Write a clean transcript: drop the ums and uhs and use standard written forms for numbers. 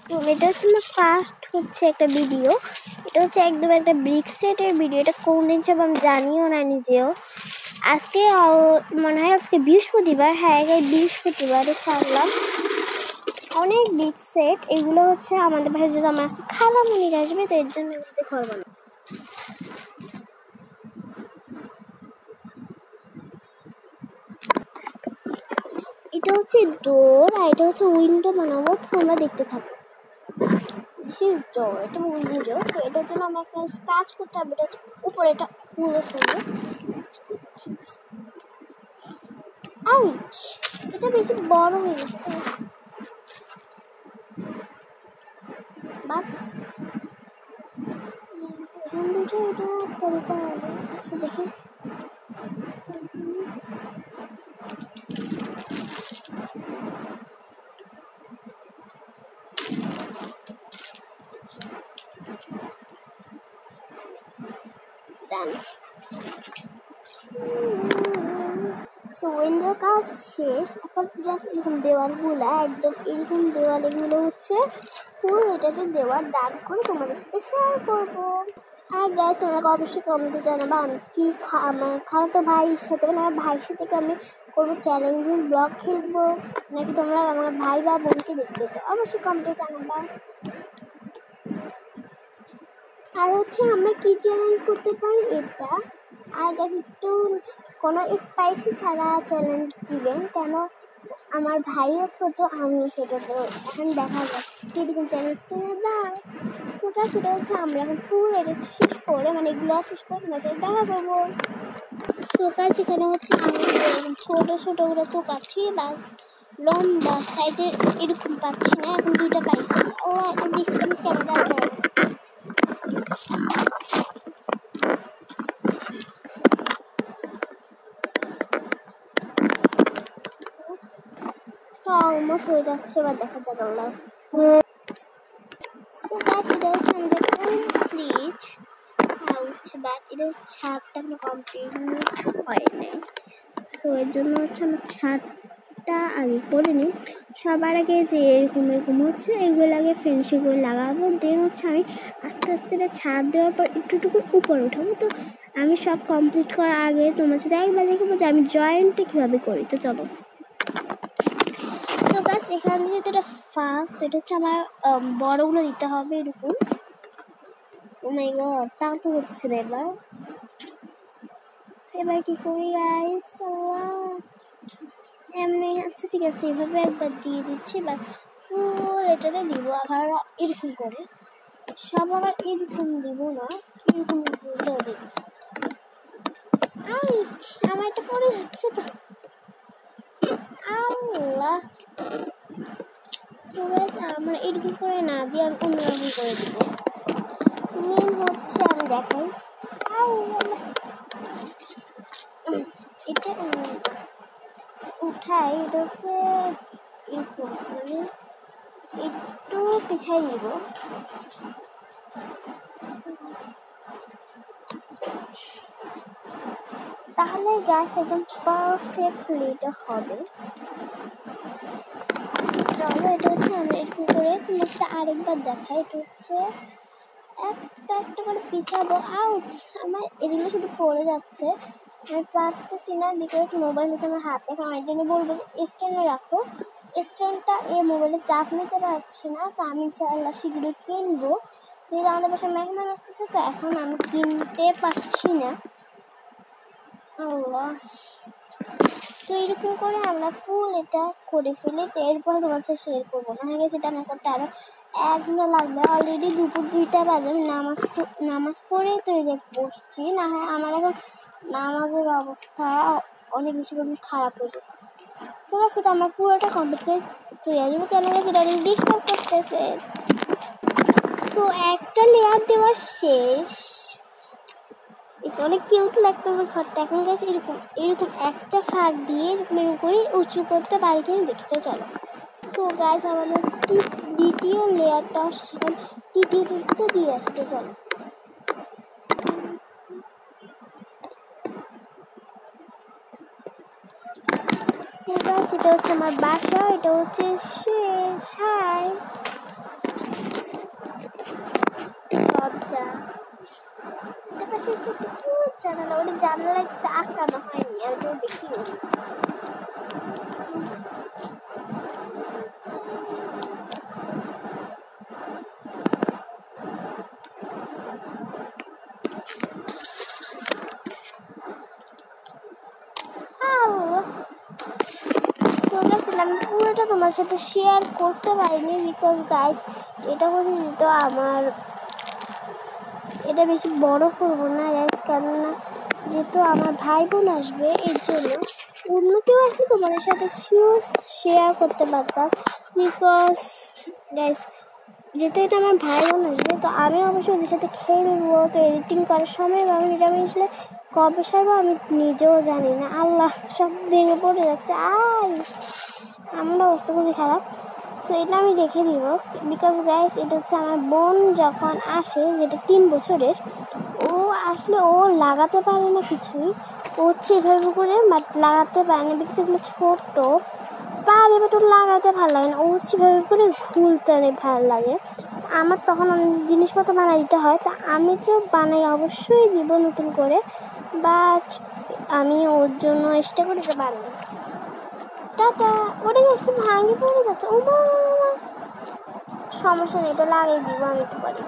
তো এটা হচ্ছে আমার ফার্স্ট হচ্ছে একটা ভিডিও। এটা হচ্ছে একদম একটা ব্রিক সেটের ভিডিও। এটা কোন দিন সব আমি জানিও না নিজেও। আজকে মনে হয় আজকে বৃহস্পতিবার, হ্যাঁ বৃহস্পতিবারে ছাড়লাম। অনেক বিগ সেট। এগুলো হচ্ছে আমাদের ভাই যদি আমার আজকে খালামুনির আসবে, তো এর জন্য এগুলোতে ঘর বানাবো। এটা হচ্ছে ডোর আর এটা হচ্ছে উইন্ডো বানাবো, তোমরা দেখতে থাকো। দিস ইজ ডোর, এটা উইন্ডো। তো এটার জন্য আমার একটা কাজ করতে হবে। এটা হচ্ছে উপরে এটা খুলে ফেলবো। আউচ, এটা বেশি বড় হয়ে গেছে। বাস এখান দুটো এটা করতে হবে। আচ্ছা দেখি, ডান। সো উইন্ডোর কাজ শেষ। এখন জাস্ট এরকম দেওয়ালগুলো একদম এরকম দেওয়ালগুলো হচ্ছে ফুল এটাতে দেওয়াল ডান করে তোমাদের সাথে শেয়ার করবো। আর যাই তোমরা অবশ্যই কমেন্টে জানাবা আমি কি আমার খালাতো ভাইয়ের সাথে, মানে আমার ভাইয়ের সাথে আমি করবো চ্যালেঞ্জিং ব্লগ খেলবো, নাকি তোমরা আমার ভাই বা বোনকে দেখতে চাও, অবশ্যই কমেন্টে জানাবা। আর হচ্ছে আমরা কি চ্যালেঞ্জ করতে পারি এটা। আর গাছ একটু কোনো স্পাইসি ছাড়া চ্যালেঞ্জ দিবেন, কেন আমার ভাইও ছোট আমিও ছোট, তো এখন দেখা যাক কীরকম চ্যালেঞ্জ তোমরা দাও। সেটা হচ্ছে আমরা এখন ফুল এটা শেষ করে, মানে এগুলো শেষ করে তোমার সাথে দেখা করবো। তোকা সেখানে হচ্ছে আমি ছোট ছোটগুলো তো পাচ্ছি বা লম্বা সাইডের এরকম পাচ্ছি না, এখন দুইটা পাইছি। ও একটা ডিসকাউন্ট কেন যাচ্ছে না। অলমোস্ট হয়ে যাচ্ছে, এবার দেখা যাক। আল্লাহ সো গাইস, এটা হচ্ছে আমাদের কমপ্লিট হাউস, বাট এটা ছাদটা আমার কমপ্লিট হয় নাই। তো এর জন্য হচ্ছে আমার ছাদটা আগে করে নিই। সবার আগে যে এরকম এরকম হচ্ছে এগুলো আগে ফেন্সিং করে লাগাবো, দেন হচ্ছে আমি আস্তে আস্তে এটা ছাদ দেওয়ার পর একটুটুকু উপরে উঠাবো। তো আমি সব কমপ্লিট করার আগে তোমার সাথে একবার দেখাবো যে আমি জয়েন্টটা কীভাবে করি। তো চলো। তো গাছ এখানে যেহেতু এটা ফাঁক, তো এটা হচ্ছে আমার বড়গুলো দিতে হবে এরকম। ও মাই গড, তা তো হচ্ছে না। এবার কি করি গাইস, এমনি। আচ্ছা ঠিক আছে, এভাবে একবার দিয়ে দিচ্ছি, বা ফুল এটাতে দিব আবার এরকম করে। সব আবার এরকম দিব না, এরকম দিব। আমার এটা পড়ে যাচ্ছে তো, আল্লাহ। আমরা এরকম করে না দিয়ে আমি অন্যরকম করে দিব। মেন হচ্ছে আমি দেখাই, এটা উঠাই। এটা হচ্ছে এরকম, মানে একটু পিছাই নিব। তাহলে গ্যাস একদম পারফেক্টলি এটা হবে। চলো, এটা হচ্ছে আমরা এরকম করে তোমাকে আরেকবার দেখাই। এটা হচ্ছে একটা একটা করে পিছাবো। আউচ, আমার এগুলো শুধু পড়ে যাচ্ছে, আমি পারতেছি না, বিকজ মোবাইল হচ্ছে আমার হাতে। এখন আমার জন্য বলবো যে স্ট্যান্ডে রাখো। স্ট্যান্ডটা মোবাইলে চাপ নিতে পারছি না, তো আমি ইনশাআল্লাহ শীঘ্রই কিনবো। যেহেতু আমাদের বাসায় মেহমান আসতেছে, তো এখন আমি কিনতে পারছি না। আল্লাহ, তো এরকম করে আমরা ফুল এটা করে ফেলি। তো এরপরে তোমার সাথে শেয়ার করবো না, হয়ে গেছে এটা আমার করতে আরো 1 ঘন্টা লাগবে। অলরেডি দুপুর 2টা বাজে, আমি নামাজ পড়ে তো এই যে বসছি। না হয় আমার এখন নামাজের অবস্থা অনেক বেশি খারাপ হয়ে যেত। ঠিক আছে, সেটা আমার পুরোটা কমপ্লিট হয়ে আসবে, কেন সেটা ডিস্টার্ব করতেছে। সো একটা লেয়ার দেওয়া শেষ। এটা অনেক কিউট লাগতেছে ঘরটা। এখন গেছে এরকম এরকম একটা ফাঁক দিয়ে এরকম করে উঁচু করতে পারি কিনা দেখতে। চলো। তো গাছ আমাদের দ্বিতীয় লেয়ারটাও সেখানে তৃতীয় চতুর্থ দিয়ে আসতে। চলো। এটা হচ্ছে আমার বাসা, এটা হচ্ছে শেষ। হাই। এটা পাশে একটা কিউট জানালা, ওটা জানালা আটকানো হয়নি, আমি তো দেখিও। আমি পুরোটা তোমার সাথে শেয়ার করতে পারিনি বিকজ গাইস এটা হচ্ছে যেহেতু আমার এটা বেশি বড় করবো না গাইস, কেননা যেহেতু আমার ভাই বোন আসবে এর জন্য। অন্য কেউ আসলে তোমাদের সাথে শেয়ার করতে পারতাম বিকজ গাইস যেহেতু এটা আমার ভাই বোন আসবে, তো আমি অবশ্যই ওদের সাথে খেলবো, তো এডিটিং করার সময় আমি এটা আসলে কবে সারবো আমি নিজেও জানি না। আল্লাহ, সব ভেঙে পড়ে যাচ্ছে, আমার অবস্থা খুবই খারাপ। সো এটা আমি রেখে দিব বিকজ গাইস এটা হচ্ছে আমার বোন যখন আসে, যেটা 3 বছরের, ও আসলে ও লাগাতে পারে না কিছুই, ও হচ্ছে এভাবে করে লাগাতে পারে না বিকজ এগুলো ছোট পারে, বাট ওর লাগাতে ভালো লাগে না, ও হচ্ছে এভাবে করে খুলতে অনেক ভালো লাগে। আমার তখন অনেক জিনিসপত্র বানাই দিতে হয়, তা আমি তো বানাই অবশ্যই দিব নতুন করে, বাট আমি ওর জন্য চেষ্টা করে এটা বানাই। টাটা। ওটা গেছে ভাঙে পড়ে যাচ্ছে, ও মা, সমস্যা নেই, এটা লাগিয়ে দিব আমি একটু পরে।